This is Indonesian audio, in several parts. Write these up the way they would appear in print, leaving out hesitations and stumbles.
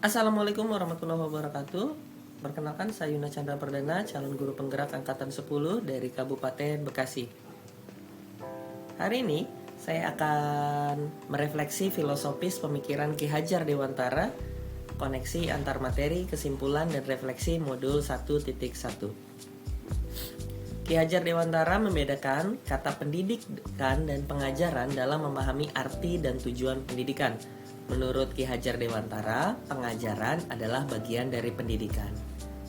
Assalamualaikum warahmatullahi wabarakatuh. Perkenalkan, saya Yuna Chandra Perdana, calon guru penggerak angkatan 10 dari Kabupaten Bekasi. Hari ini saya akan merefleksi filosofis pemikiran Ki Hajar Dewantara, koneksi antar materi, kesimpulan dan refleksi modul 1.1. Ki Hajar Dewantara membedakan kata pendidikan dan pengajaran dalam memahami arti dan tujuan pendidikan. Menurut Ki Hajar Dewantara, pengajaran adalah bagian dari pendidikan.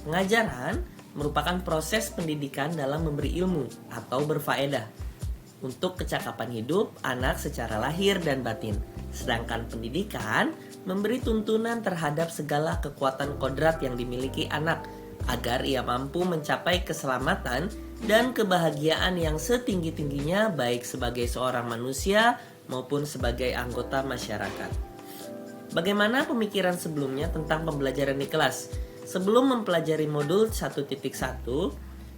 Pengajaran merupakan proses pendidikan dalam memberi ilmu atau berfaedah untuk kecakapan hidup anak secara lahir dan batin. Sedangkan pendidikan memberi tuntunan terhadap segala kekuatan kodrat yang dimiliki anak agar ia mampu mencapai keselamatan dan kebahagiaan yang setinggi-tingginya baik sebagai seorang manusia maupun sebagai anggota masyarakat. Bagaimana pemikiran sebelumnya tentang pembelajaran di kelas? Sebelum mempelajari modul 1.1,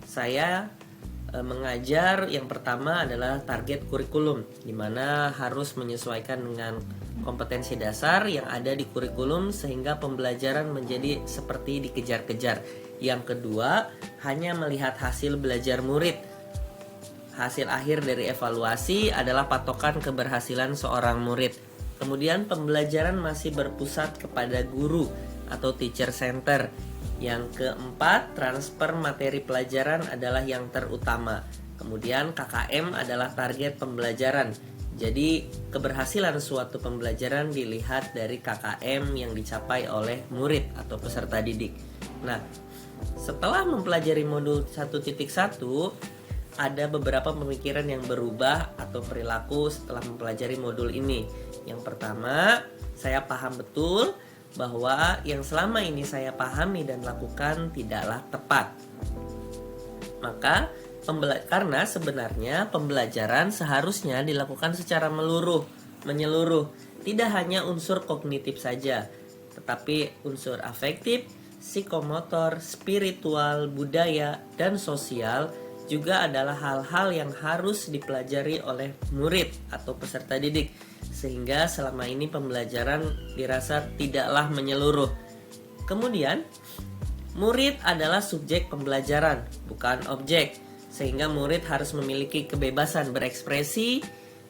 saya mengajar yang pertama adalah target kurikulum, di mana harus menyesuaikan dengan kompetensi dasar yang ada di kurikulum sehingga pembelajaran menjadi seperti dikejar-kejar. Yang kedua, hanya melihat hasil belajar murid. Hasil akhir dari evaluasi adalah patokan keberhasilan seorang murid. Kemudian pembelajaran masih berpusat kepada guru atau teacher center. Yang keempat, transfer materi pelajaran adalah yang terutama. Kemudian KKM adalah target pembelajaran. Jadi keberhasilan suatu pembelajaran dilihat dari KKM yang dicapai oleh murid atau peserta didik. Nah, setelah mempelajari modul 1.1, ada beberapa pemikiran yang berubah atau perilaku setelah mempelajari modul ini. Yang pertama, saya paham betul bahwa yang selama ini saya pahami dan lakukan tidaklah tepat. Maka, karena sebenarnya pembelajaran seharusnya dilakukan secara menyeluruh, tidak hanya unsur kognitif saja, tetapi unsur afektif, psikomotor, spiritual, budaya, dan sosial juga adalah hal-hal yang harus dipelajari oleh murid atau peserta didik, sehingga selama ini pembelajaran dirasa tidaklah menyeluruh. Kemudian, murid adalah subjek pembelajaran, bukan objek, sehingga murid harus memiliki kebebasan berekspresi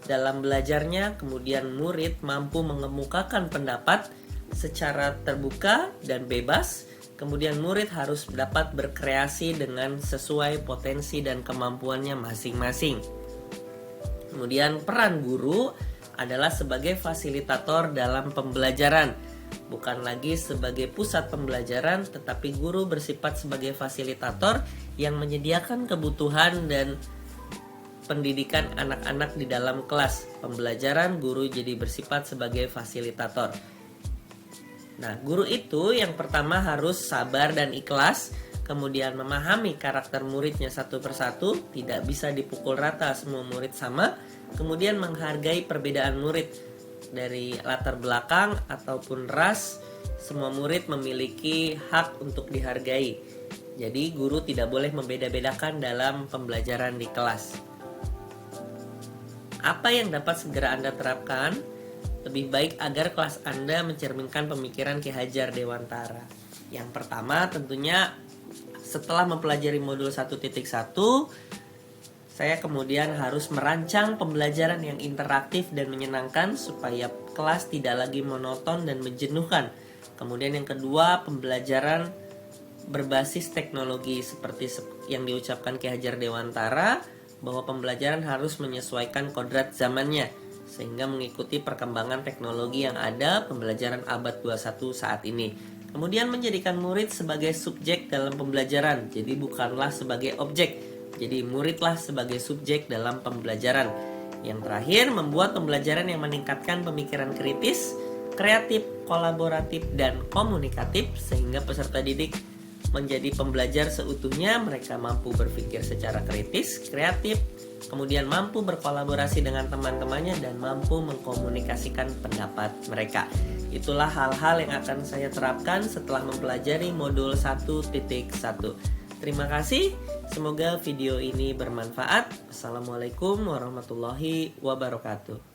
dalam belajarnya. Kemudian murid mampu mengemukakan pendapat secara terbuka dan bebas. Kemudian murid harus dapat berkreasi dengan sesuai potensi dan kemampuannya masing-masing. Kemudian peran guru adalah sebagai fasilitator dalam pembelajaran, bukan lagi sebagai pusat pembelajaran, tetapi guru bersifat sebagai fasilitator yang menyediakan kebutuhan dan pendidikan anak-anak di dalam kelas pembelajaran. Guru jadi bersifat sebagai fasilitator. Nah, guru itu yang pertama harus sabar dan ikhlas, kemudian memahami karakter muridnya satu persatu, tidak bisa dipukul rata semua murid sama, kemudian menghargai perbedaan murid dari latar belakang ataupun ras. Semua murid memiliki hak untuk dihargai. Jadi guru tidak boleh membeda-bedakan dalam pembelajaran di kelas. Apa yang dapat segera Anda terapkan? Lebih baik agar kelas Anda mencerminkan pemikiran Ki Hajar Dewantara. Yang pertama tentunya setelah mempelajari modul 1.1, saya kemudian harus merancang pembelajaran yang interaktif dan menyenangkan supaya kelas tidak lagi monoton dan menjenuhkan. Kemudian yang kedua, pembelajaran berbasis teknologi seperti yang diucapkan Ki Hajar Dewantara, bahwa pembelajaran harus menyesuaikan kodrat zamannya sehingga mengikuti perkembangan teknologi yang ada pembelajaran abad 21 saat ini. Kemudian menjadikan murid sebagai subjek dalam pembelajaran, jadi bukanlah sebagai objek. Jadi muridlah sebagai subjek dalam pembelajaran. Yang terakhir, membuat pembelajaran yang meningkatkan pemikiran kritis, kreatif, kolaboratif, dan komunikatif sehingga peserta didik menjadi pembelajar seutuhnya. Mereka mampu berpikir secara kritis, kreatif, kemudian mampu berkolaborasi dengan teman-temannya dan mampu mengkomunikasikan pendapat mereka. Itulah hal-hal yang akan saya terapkan setelah mempelajari modul 1.1. Terima kasih, semoga video ini bermanfaat. Assalamualaikum warahmatullahi wabarakatuh.